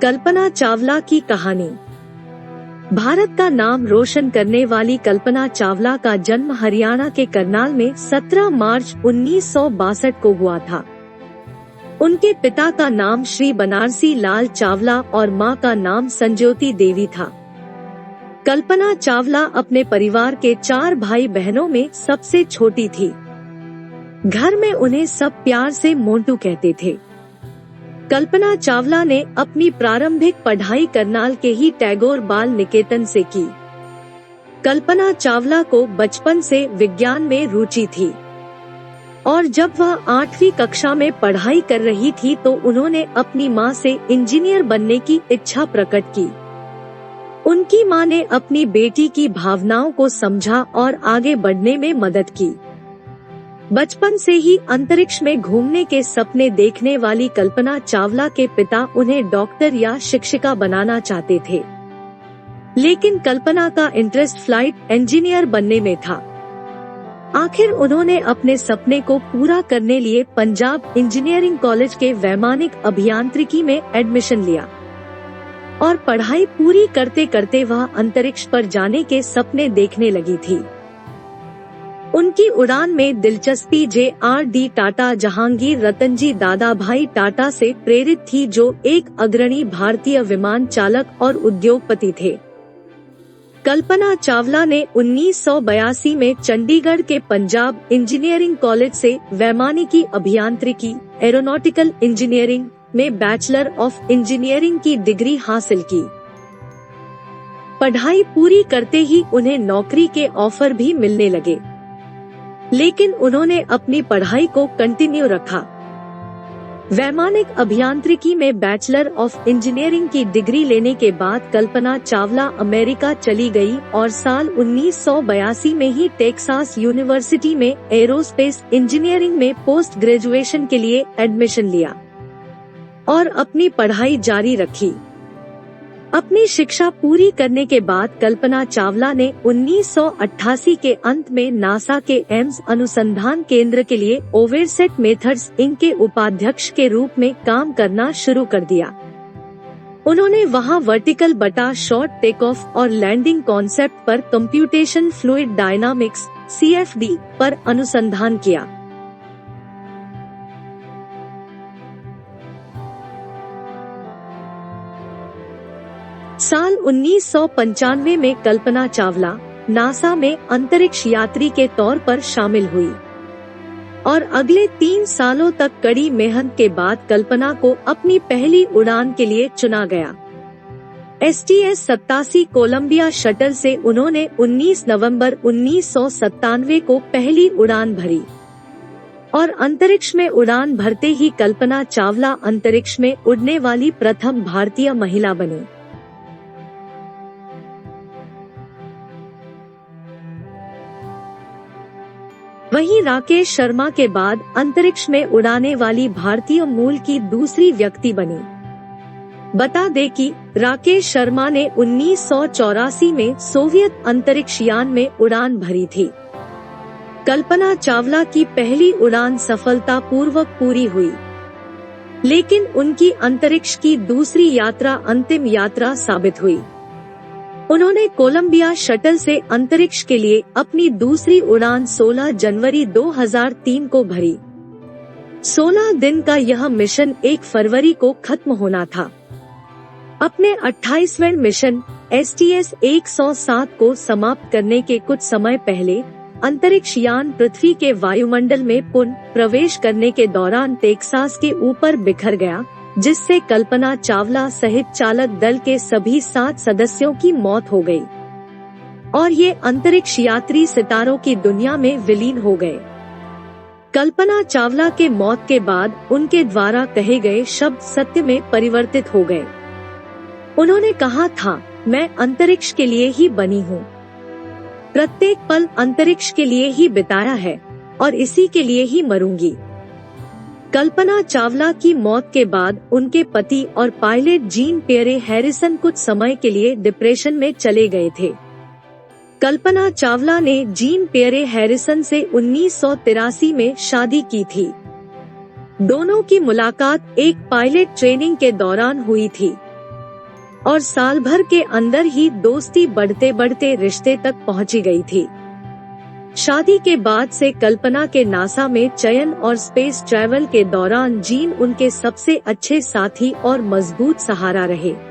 कल्पना चावला की कहानी। भारत का नाम रोशन करने वाली कल्पना चावला का जन्म हरियाणा के करनाल में 17 मार्च 1962 को हुआ था। उनके पिता का नाम श्री बनारसी लाल चावला और मां का नाम संज्योति देवी था। कल्पना चावला अपने परिवार के 4 भाई बहनों में सबसे छोटी थी। घर में उन्हें सब प्यार से मोंटू कहते थे। कल्पना चावला ने अपनी प्रारंभिक पढ़ाई करनाल के ही टैगोर बाल निकेतन से की। कल्पना चावला को बचपन से विज्ञान में रुचि थी और जब वह 8वीं कक्षा में पढ़ाई कर रही थी तो उन्होंने अपनी मां से इंजीनियर बनने की इच्छा प्रकट की। उनकी मां ने अपनी बेटी की भावनाओं को समझा और आगे बढ़ने में मदद की। बचपन से ही अंतरिक्ष में घूमने के सपने देखने वाली कल्पना चावला के पिता उन्हें डॉक्टर या शिक्षिका बनाना चाहते थे, लेकिन कल्पना का इंटरेस्ट फ्लाइट इंजीनियर बनने में था। आखिर उन्होंने अपने सपने को पूरा करने लिए पंजाब इंजीनियरिंग कॉलेज के वैमानिक अभियांत्रिकी में एडमिशन लिया और पढ़ाई पूरी करते करते वह अंतरिक्ष पर जाने के सपने देखने लगी थी। उनकी उड़ान में दिलचस्पी JRD टाटा जहांगीर रतनजी दादाभाई टाटा से प्रेरित थी, जो एक अग्रणी भारतीय विमान चालक और उद्योगपति थे। कल्पना चावला ने 1982 में चंडीगढ़ के पंजाब इंजीनियरिंग कॉलेज से वैमानिकी अभियांत्रिकी एरोनॉटिकल इंजीनियरिंग में बैचलर ऑफ इंजीनियरिंग की डिग्री हासिल की। पढ़ाई पूरी करते ही उन्हें नौकरी के ऑफर भी मिलने लगे, लेकिन उन्होंने अपनी पढ़ाई को कंटिन्यू रखा। वैमानिक अभियांत्रिकी में बैचलर ऑफ इंजीनियरिंग की डिग्री लेने के बाद कल्पना चावला अमेरिका चली गई और साल 1982 में ही टेक्सास यूनिवर्सिटी में एरोस्पेस इंजीनियरिंग में पोस्ट ग्रेजुएशन के लिए एडमिशन लिया और अपनी पढ़ाई जारी रखी। अपनी शिक्षा पूरी करने के बाद कल्पना चावला ने 1988 के अंत में नासा के एम्स अनुसंधान केंद्र के लिए ओवरसेट मेथड्स इंक के उपाध्यक्ष के रूप में काम करना शुरू कर दिया। उन्होंने वहां वर्टिकल बटा शॉर्ट टेक ऑफ और लैंडिंग कॉन्सेप्ट पर कंप्यूटेशन फ्लूइड डायनामिक्स CFD पर अनुसंधान किया। साल 1995 में कल्पना चावला नासा में अंतरिक्ष यात्री के तौर पर शामिल हुई और अगले 3 सालों तक कड़ी मेहनत के बाद कल्पना को अपनी पहली उड़ान के लिए चुना गया। STS-87 कोलंबिया शटल से उन्होंने 19 नवंबर 1997 को पहली उड़ान भरी और अंतरिक्ष में उड़ान भरते ही कल्पना चावला अंतरिक्ष में उड़ने वाली प्रथम भारतीय महिला बनी। वहीं राकेश शर्मा के बाद अंतरिक्ष में उड़ाने वाली भारतीय मूल की दूसरी व्यक्ति बनी। बता दें कि राकेश शर्मा ने 1984 में सोवियत अंतरिक्ष यान में उड़ान भरी थी। कल्पना चावला की पहली उड़ान सफलतापूर्वक पूरी हुई, लेकिन उनकी अंतरिक्ष की दूसरी यात्रा अंतिम यात्रा साबित हुई। उन्होंने कोलंबिया शटल से अंतरिक्ष के लिए अपनी दूसरी उड़ान 16 जनवरी 2003 को भरी। 16 दिन का यह मिशन 1 फरवरी को खत्म होना था। अपने 28वें मिशन STS-107 को समाप्त करने के कुछ समय पहले अंतरिक्ष यान पृथ्वी के वायुमंडल में पुनः प्रवेश करने के दौरान टेक्सास के ऊपर बिखर गया, जिससे कल्पना चावला सहित चालक दल के सभी 7 सदस्यों की मौत हो गई और ये अंतरिक्ष यात्री सितारों की दुनिया में विलीन हो गए। कल्पना चावला के मौत के बाद उनके द्वारा कहे गए शब्द सत्य में परिवर्तित हो गए। उन्होंने कहा था, मैं अंतरिक्ष के लिए ही बनी हूँ। प्रत्येक पल अंतरिक्ष के लिए ही बिताया है और इसी के लिए ही मरूंगी। कल्पना चावला की मौत के बाद उनके पति और पायलट जीन पियरे हैरिसन कुछ समय के लिए डिप्रेशन में चले गए थे। कल्पना चावला ने जीन पियरे हैरिसन से 1983 में शादी की थी। दोनों की मुलाकात एक पायलट ट्रेनिंग के दौरान हुई थी। और साल भर के अंदर ही दोस्ती बढ़ते बढ़ते रिश्ते तक पहुंची गई थी। शादी के बाद से कल्पना के नासा में चयन और स्पेस ट्रैवल के दौरान जीन उनके सबसे अच्छे साथी और मजबूत सहारा रहे।